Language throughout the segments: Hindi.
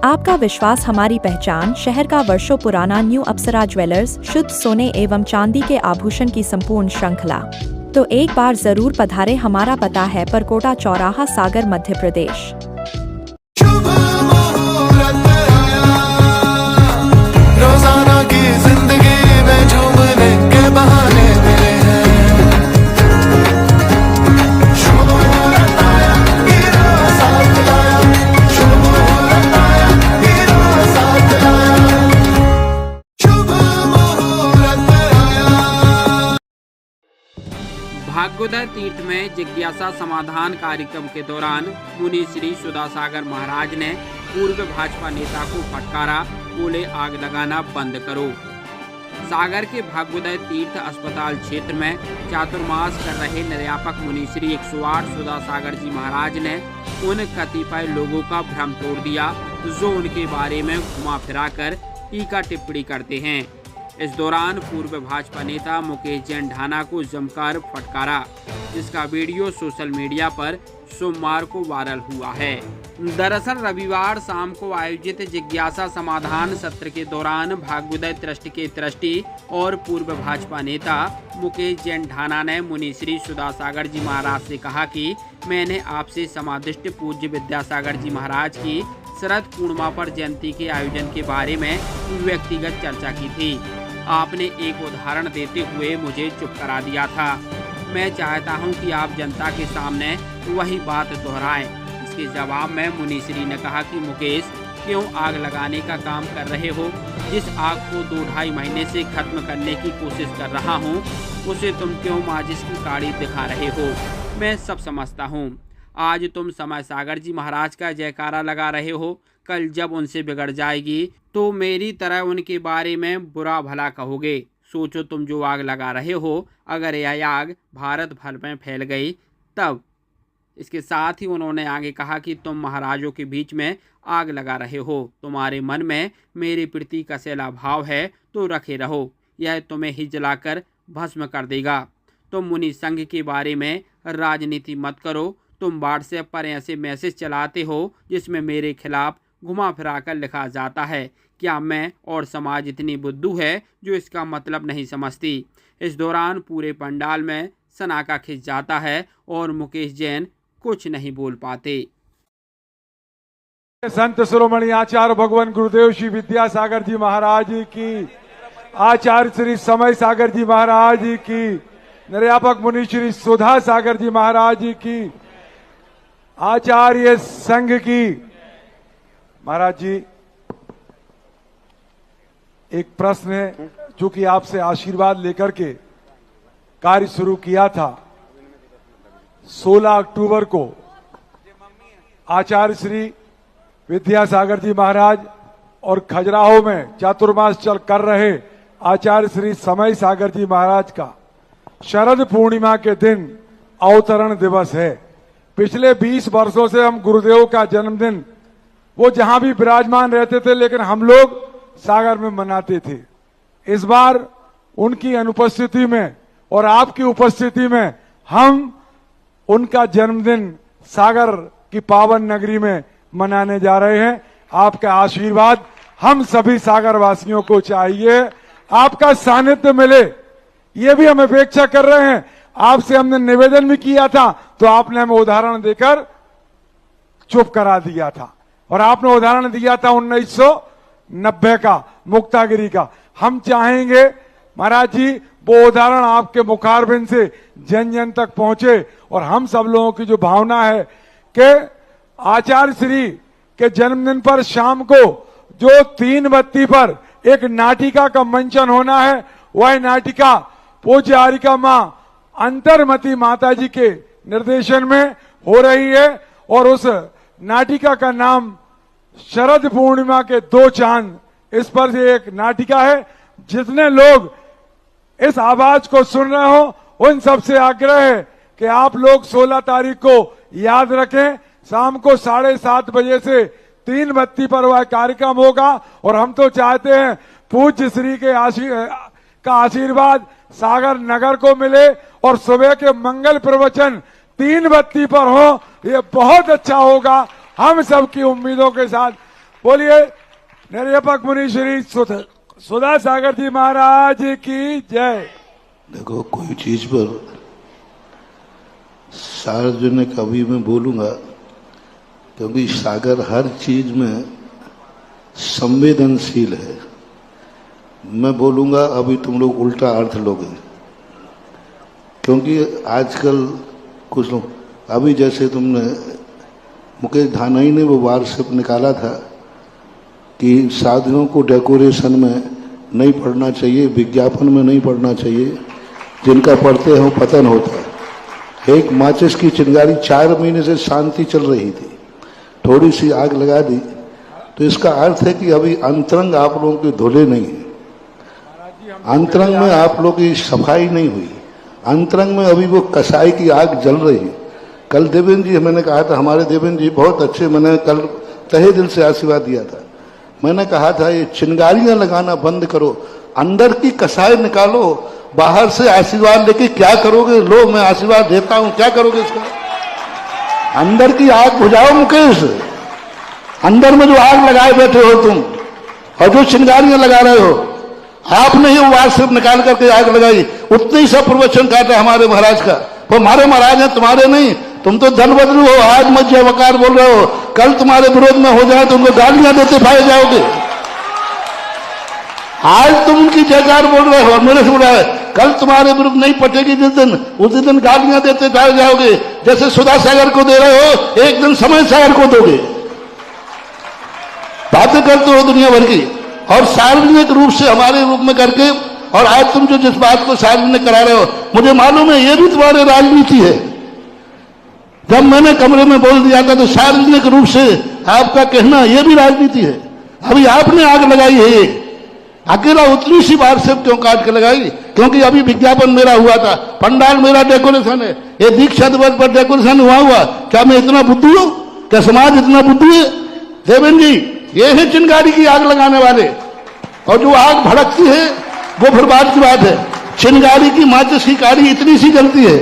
आपका विश्वास हमारी पहचान। शहर का वर्षों पुराना न्यू अप्सरा ज्वेलर्स, शुद्ध सोने एवं चांदी के आभूषण की संपूर्ण श्रृंखला। तो एक बार जरूर पधारे। हमारा पता है परकोटा चौराहा, सागर, मध्य प्रदेश। रोजाना की जिंदगी में झूमने के बहाने मिले हैं। शुभ मुहूर्त आया, हीरा साथ लाया। शुभ मुहूर्त आया, हीरा साथ लाया। शुभ मुहूर्त आया। भाग्योदय तीर्थ में जिज्ञासा समाधान कार्यक्रम के दौरान मुनि श्री सुधासागर महाराज ने पूर्व भाजपा नेता को फटकारा, बोले आग लगाना बंद करो। सागर के भाग्योदय तीर्थ अस्पताल क्षेत्र में चातुर्मास कर रहे निर्यापक मुनि श्री 108 सुधासागर जी महाराज ने उन कतिपय लोगों का भ्रम तोड़ दिया जो उनके बारे में घुमा फिरा कर टीका टिप्पणी करते हैं। इस दौरान पूर्व भाजपा नेता मुकेश जैन ढाना को जमकर फटकारा, जिसका वीडियो सोशल मीडिया पर सोमवार को वायरल हुआ है। दरअसल रविवार शाम को आयोजित जिज्ञासा समाधान सत्र के दौरान भाग्योदय ट्रस्ट के ट्रस्टी और पूर्व भाजपा नेता मुकेश जैन ढाना ने मुनि श्री सुधासागर जी महाराज से कहा कि मैंने आपसे समादिष्ट पूज्य विद्यासागर जी महाराज की शरद पूर्णिमा पर जयंती के आयोजन के बारे में व्यक्तिगत चर्चा की थी। आपने एक उदाहरण देते हुए मुझे चुप करा दिया था। मैं चाहता हूं कि आप जनता के सामने वही बात दोहराएं। इसके जवाब में मुनि श्री ने कहा कि मुकेश, क्यों आग लगाने का काम कर रहे हो? जिस आग को 2-2.5 महीने से खत्म करने की कोशिश कर रहा हूं, उसे तुम क्यों माचिस की काड़ी दिखा रहे हो? मैं सब समझता हूं। आज तुम समय सागर जी महाराज का जयकारा लगा रहे हो, कल जब उनसे बिगड़ जाएगी तो मेरी तरह उनके बारे में बुरा भला कहोगे। सोचो, तुम जो आग लगा रहे हो, अगर यह आग भारत भर में फैल गई तब। इसके साथ ही उन्होंने आगे कहा कि तुम महाराजों के बीच में आग लगा रहे हो, तुम्हारे मन में मेरे प्रति कसैला भाव है तो रखे रहो, यह तुम्हें ही जलाकर भस्म कर देगा। तुम मुनि संघ के बारे में राजनीति मत करो। तुम व्हाट्सएप पर ऐसे मैसेज चलाते हो जिसमें मेरे खिलाफ घुमा फिरा कर लिखा जाता है। क्या मैं और समाज इतनी बुद्धू है जो इसका मतलब नहीं समझती? इस दौरान पूरे पंडाल में सनाका खिंच जाता है और मुकेश जैन कुछ नहीं बोल पाते। संत शिरोमणि आचार्य भगवान गुरुदेव श्री विद्यासागर जी महाराज की, आचार्य श्री समय सागर जी महाराज की, निर्यापक मुनि श्री सुधा सागर जी महाराज की, आचार्य संघ की। महाराज जी, एक प्रश्न है जो कि आपसे आशीर्वाद लेकर के कार्य शुरू किया था। 16 अक्टूबर को आचार्य श्री विद्यासागर जी महाराज और खजुराहो में चातुर्मास चल कर रहे आचार्य श्री समय सागर जी महाराज का शरद पूर्णिमा के दिन अवतरण दिवस है। पिछले 20 वर्षों से हम गुरुदेव का जन्मदिन वो जहां भी विराजमान रहते थे, लेकिन हम लोग सागर में मनाते थे। इस बार उनकी अनुपस्थिति में और आपकी उपस्थिति में हम उनका जन्मदिन सागर की पावन नगरी में मनाने जा रहे हैं। आपका आशीर्वाद हम सभी सागर वासियों को चाहिए, आपका सानिध्य मिले, ये भी हम अपेक्षा कर रहे हैं। आपसे हमने निवेदन भी किया था तो आपने हमें उदाहरण देकर चुप करा दिया था, और आपने उदाहरण दिया था 1990 का मुक्तागिरी का। हम चाहेंगे महाराज जी वो उदाहरण आपके मुखारबिंद से जन जन तक पहुंचे, और हम सब लोगों की जो भावना है कि आचार्य श्री के जन्मदिन पर शाम को जो 3 बत्ती पर एक नाटिका का मंचन होना है, वह नाटिका पूज्य आरिका मां अंतर्मती माता जी के निर्देशन में हो रही है, और उस नाटिका का नाम शरद पूर्णिमा के 2 चांद, इस पर से एक नाटिका है। जितने लोग इस आवाज को सुन रहे हो उन सबसे आग्रह है कि आप लोग 16 तारीख को याद रखें, शाम को 7:30 बजे से 3 बत्ती पर वह कार्यक्रम होगा। और हम तो चाहते हैं पूज्य श्री के आशीर्वाद सागर नगर को मिले, और सुबह के मंगल प्रवचन 3 बत्ती पर हो, ये बहुत अच्छा होगा। हम सबकी उम्मीदों के साथ बोलिए निर्यापक मुनि श्री सुधा सागर जी महाराज की जय। देखो, कोई चीज पर सार्वजनिक अभी मैं बोलूंगा, क्योंकि सागर हर चीज में संवेदनशील है। मैं बोलूंगा अभी तुम लोग उल्टा अर्थ लोगे, क्योंकि आजकल कुछ लोग, अभी जैसे तुमने मुकेश धानाई ने वो व्हाट्सएप निकाला था कि शादियों को डेकोरेशन में नहीं पढ़ना चाहिए, विज्ञापन में नहीं पढ़ना चाहिए, जिनका पढ़ते हैं वो पतन होता है। एक माचिस की चिंगारी 4 महीने से शांति चल रही थी, थोड़ी सी आग लगा दी, तो इसका अर्थ है कि अभी अंतरंग आप लोगों के धुले नहीं है, अंतरंग में आप लोगों की सफाई नहीं हुई, अंतरंग में अभी वो कसाई की आग जल रही है। कल देवेंद्र जी, मैंने कहा था, हमारे देवेंद्र जी बहुत अच्छे, मैंने कल तहे दिल से आशीर्वाद दिया था। मैंने कहा था ये चिंगारियां लगाना बंद करो, अंदर की कसाई निकालो, बाहर से आशीर्वाद लेके क्या करोगे? लो मैं आशीर्वाद देता हूं, क्या करोगे इसका? अंदर की आग बुझाओ मुकेश, अंदर में जो आग लगाए बैठे हो तुम, और जो चिंगारियां लगा रहे हो, आपने ही व्हाट्सएप निकाल करके आग लगाई। उतने ही सब प्रवचन काटा हमारे महाराज का, वो हमारे महाराज हैं, तुम्हारे नहीं। तुम तो दल बदलू हो, आज मत जय वकार बोल रहे हो, कल तुम्हारे विरोध में हो जाए तो उनको गालियां देते पाए जाओगे। आज तुम उनकी जयकार बोल रहे हो और मेरे से बोल रहा है, कल तुम्हारे विरुद्ध नहीं पटेगी जिस दिन, उसी दिन गालियां देते पाए जाओगे। जैसे सुधा सागर को दे रहे हो, एक दिन समय सागर को दोगे। बातें करते हो दुनिया भर की, और सार्वजनिक रूप से हमारे रूप में करके, और आज तुम जो जिस बात को सार्वजनिक करा रहे हो, मुझे मालूम है ये भी तुम्हारी राजनीति है। जब मैंने कमरे में बोल दिया था तो सार्वजनिक रूप से आपका कहना ये भी राजनीति है। अभी आपने आग लगाई है, ये अकेला उतनी सी बार से क्यों काट के लगाई? क्योंकि अभी विज्ञापन मेरा हुआ था, पंडाल मेरा डेकोरेशन है, ये दीक्षा दिवस पर डेकोरेशन हुआ। क्या मैं इतना बुद्धू हूं? क्या समाज इतना बुद्धू है? देवेंद्र जी, ये है चिंगारी की आग लगाने वाले, और जो आग भड़कती है वो फिर बात की बात है। चिंगारी की माचिस की कारी इतनी सी जलती है,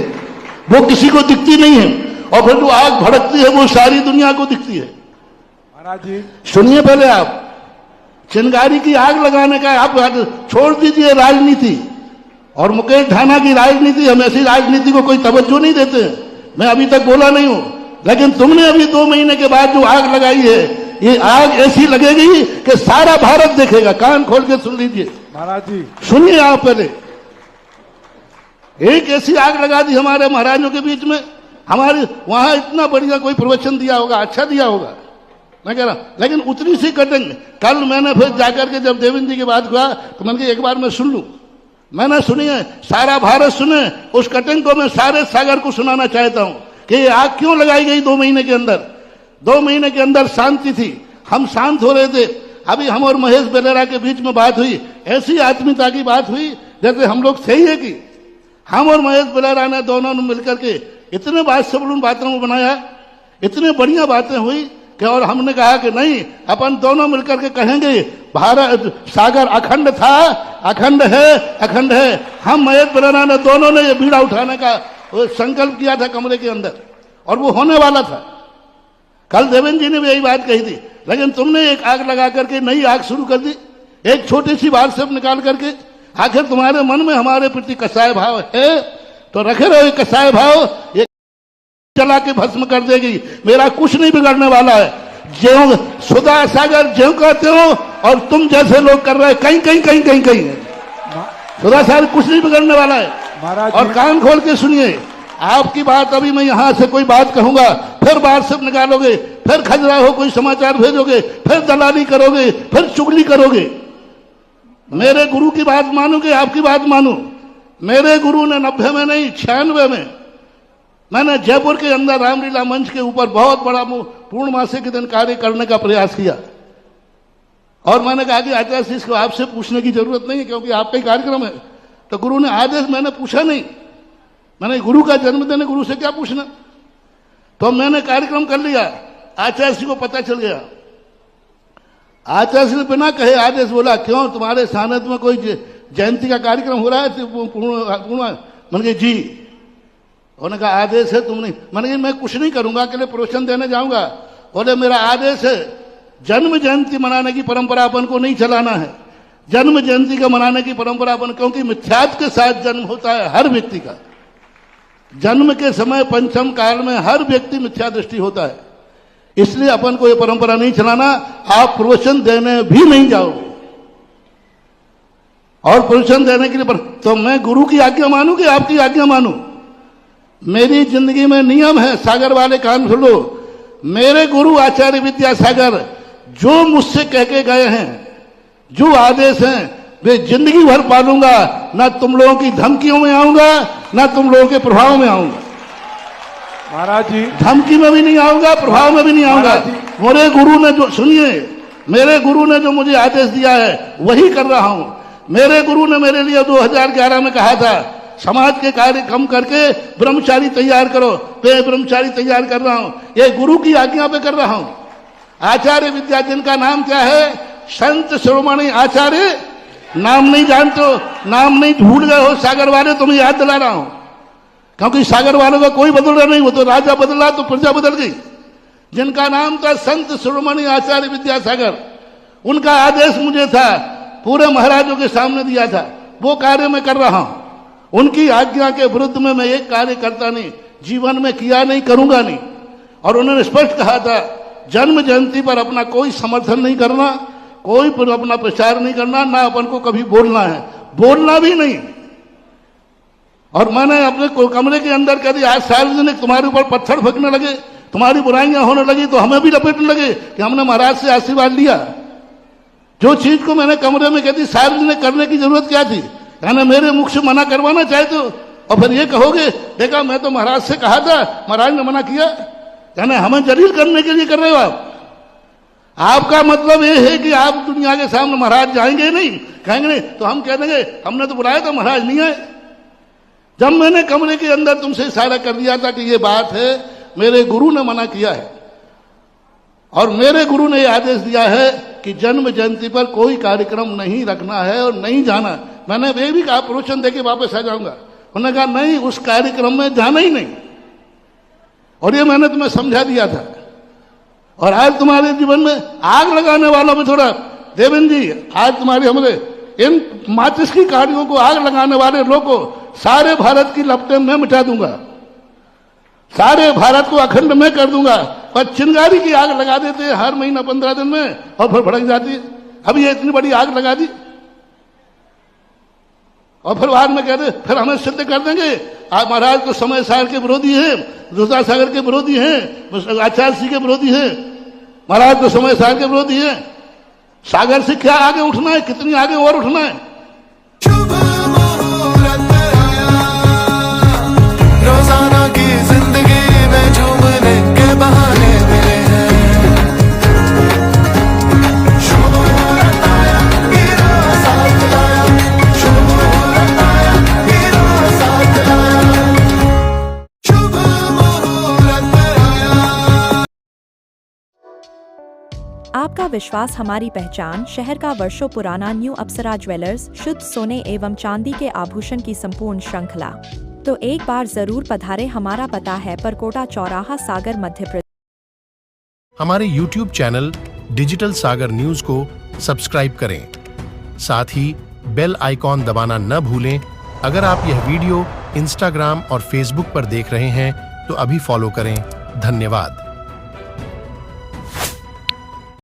वो किसी को दिखती नहीं है, और फिर जो आग भड़कती है वो सारी दुनिया को दिखती है। महाराज जी सुनिए पहले, आप चिंगारी की आग लगाने का आप छोड़ दीजिए राजनीति, और मुकेश धाना की राजनीति, हम ऐसी राजनीति को कोई तवज्जो नहीं देते। मैं अभी तक बोला नहीं हूं, लेकिन तुमने अभी 2 महीने के बाद जो आग लगाई है, ये आग ऐसी लगेगी कि सारा भारत देखेगा। कान खोल के सुन लीजिए महाराज जी, सुनिए आप पहले। एक ऐसी आग लगा दी हमारे महाराजों के बीच में, हमारे वहां इतना बढ़िया कोई प्रवचन दिया होगा, अच्छा दिया होगा, मैं कह रहा हूं, लेकिन उतनी सी कटिंग। कल मैंने फिर जाकर के जब देवेंद्र जी की बात हुआ तो मैंने कहा एक बार मैं सुन लूं। मैंने सुनी है, सारा भारत सुने, उस कटिंग को मैं सारे सागर को सुनाना चाहता हूं कि ये आग क्यों लगाई गई 2 महीने के अंदर। 2 महीने के अंदर शांति थी, हम शांत हो रहे थे। अभी हम और महेश बेलेरा के बीच में बात हुई, ऐसी आत्मीयता की बात हुई जैसे हम लोग सही है कि हम और महेश बेलेरा ने दोनों ने मिलकर के इतने बात सब बातों को बनाया, इतनी बढ़िया बातें हुई कि, और हमने कहा कि नहीं, अपन दोनों मिलकर के कहेंगे भारत सागर अखंड था, अखंड है, अखंड है। हम महेश बेलेरा ने दोनों ने ये बीड़ा उठाने का संकल्प किया था कमरे के अंदर, और वो होने वाला था। कल देवेंद्र जी ने भी यही बात कही थी, लेकिन तुमने एक आग लगा करके नई आग शुरू कर दी, एक छोटी सी बात से निकाल करके। आखिर तुम्हारे मन में हमारे प्रति कसाय भाव है तो रखे रहो कसाय भाव, ये चला के भस्म कर देगी। मेरा कुछ नहीं बिगड़ने वाला है, ज्यों सुधा सागर ज्यों कहते हो और तुम जैसे लोग कर रहे हैं, कहीं कहीं कहीं कहीं कहीं सुधा सागर कुछ नहीं बिगड़ने वाला है। और कान खोल के सुनिए, आपकी बात अभी मैं यहां से कोई बात कहूंगा, फिर बात सब निकालोगे, फिर खजुराहो कोई समाचार भेजोगे, फिर दलाली करोगे, फिर चुगली करोगे। मेरे गुरु की बात मानोगे, आपकी बात मानो। मेरे गुरु ने 90 में नहीं 96 में मैंने जयपुर के अंदर रामलीला मंच के ऊपर बहुत बड़ा पूर्णमासी के दिन कार्य करने का प्रयास किया, और मैंने कहा कि आचार्य जी इसको आपसे पूछने की जरूरत नहीं है क्योंकि आपका ही कार्यक्रम है। तो गुरु ने आदेश, मैंने पूछा नहीं, मैंने गुरु का जन्मदिन है, गुरु से क्या पूछना। तो मैंने कार्यक्रम कर लिया, आचार्य जी को पता चल गया। आचार्य जी ने बिना कहे आदेश बोला, क्यों तुम्हारे सानिध्य में कोई जयंती का कार्यक्रम हो रहा है? मैंने कहा जी। उन्होंने कहा आदेश है, तुम नहीं। मैंने कहा मैं कुछ नहीं करूंगा, अकेले प्रवचन देने जाऊंगा। बोले मेरा आदेश है, जन्म जयंती मनाने की परंपरा अपन को नहीं चलाना है। जन्म जयंती का मनाने की परंपरा अपन, क्योंकि मिथ्यात्व के साथ जन्म होता है हर व्यक्ति का। जन्म के समय पंचम काल में हर व्यक्ति मिथ्या दृष्टि होता है, इसलिए अपन को ये परंपरा नहीं चलाना। आप प्रवचन देने भी नहीं जाओगे, और प्रवचन देने के लिए तो मैं गुरु की आज्ञा मानूं कि आपकी आज्ञा मानूं? मेरी जिंदगी में नियम है, सागर वाले कान सुन लो, मेरे गुरु आचार्य विद्यासागर जो मुझसे कह के गए हैं, जो आदेश हैं, वे जिंदगी भर पालूंगा। ना तुम लोगों की धमकियों में आऊंगा, ना तुम लोगों के प्रभाव में आऊंगा। महाराज जी, धमकी में भी नहीं आऊंगा, प्रभाव में भी नहीं आऊंगा। मेरे गुरु ने जो, सुनिए, मेरे गुरु ने जो मुझे आदेश दिया है वही कर रहा हूं। मेरे गुरु ने मेरे लिए 2011 में कहा था, समाज के कार्य कम करके ब्रह्मचारी तैयार करो, मैं ब्रह्मचारी तैयार कर रहा हूं। ये गुरु की आज्ञा पे कर रहा हूं। आचार्य विद्या, जिनका नाम क्या है, संत शिरोमणि आचार्य, नाम नहीं जानते हो, नाम नहीं भूल गए हो सागर वाले, तुम्हें याद दिला रहा हूं, क्योंकि सागर वालों का कोई बदला नहीं, वो तो राजा बदला तो प्रजा बदल गई। जिनका नाम था संत शिरोमणि आचार्य विद्यासागर, उनका आदेश मुझे था, पूरे महाराजों के सामने दिया था, वो कार्य मैं कर रहा हूं। उनकी आज्ञा के विरुद्ध में मैं एक कार्य करता नहीं, जीवन में किया नहीं, करूंगा नहीं। और उन्होंने स्पष्ट कहा था, जन्म जयंती पर अपना कोई समर्थन नहीं करना, कोई पर अपना प्रचार नहीं करना, ना अपन को कभी बोलना है, बोलना भी नहीं। और मैंने अपने कमरे के अंदर कह दिया, आज सार्वजनिक तुम्हारे ऊपर पत्थर फेंकने लगे, तुम्हारी बुराइयां होने लगी, तो हमें भी लपेटने लगे कि हमने महाराज से आशीर्वाद लिया। जो चीज को मैंने कमरे में कहती सार्वजनिक करने की जरूरत क्या थी? यानी मेरे मुख से मना करवाना चाहते हो और फिर ये कहोगे, देखा मैं तो महाराज से कहा था, महाराज ने मना किया। यानी हमें जलील करने के लिए कर रहे हो आप। आपका मतलब ये है कि आप दुनिया के सामने महाराज जाएंगे नहीं, कहेंगे नहीं, तो हम कह देंगे हमने तो बुलाया था, महाराज नहीं आए। जब मैंने कमरे के अंदर तुमसे इशारा कर दिया था कि ये बात है, मेरे गुरु ने मना किया है, और मेरे गुरु ने यह आदेश दिया है कि जन्म जयंती पर कोई कार्यक्रम नहीं रखना है और नहीं जाना। मैंने ये भी कहा प्रवचन देके वापस आ जाऊंगा, उन्होंने कहा नहीं, उस कार्यक्रम में जाना ही नहीं। और ये मैंने तुम्हें समझा दिया था। और आज तुम्हारे जीवन में आग लगाने वालों में थोड़ा, देवेंद्र जी, आज तुम्हारे हमारे इन माचिस की गाड़ियों को आग लगाने वाले लोगों को सारे भारत की लपटें मैं मिटा दूंगा, सारे भारत को अखंड में कर दूंगा। पर चिंगारी की आग लगा देते हैं हर महीना 15 दिन में, और फिर भड़क जाती है। अभी ये इतनी बड़ी आग लगा दी, और फिर बाद में कहते फिर हमें सिद्ध कर देंगे आज महाराज तो समय सागर के विरोधी हैं, विद्यासागर के विरोधी हैं, आचार्य सिंह के विरोधी हैं, महाराज तो समय सागर के विरोधी हैं। सागर से क्या आगे उठना है, कितनी आगे और उठना है? शुभ मुहूर्त आया, रोजाना की जिंदगी में झूमने के बहाने मिले हैं। शुभ मुहूर्त आया, हीरा साथ लाया, शुभ मुहूर्त आया, हीरा साथ लाया, शुभ मुहूर्त आया। आपका विश्वास हमारी पहचान। शहर का वर्षों पुराना न्यू अप्सरा ज्वेलर्स, शुद्ध सोने एवं चांदी के आभूषण की संपूर्ण श्रृंखला। तो एक बार जरूर पधारे। हमारा पता है परकोटा चौराहा, सागर, मध्य प्रदेश। हमारे YouTube चैनल डिजिटल सागर न्यूज को सब्सक्राइब करें, साथ ही बेल आइकॉन दबाना न भूलें। अगर आप यह वीडियो Instagram और Facebook पर देख रहे हैं तो अभी फॉलो करें। धन्यवाद।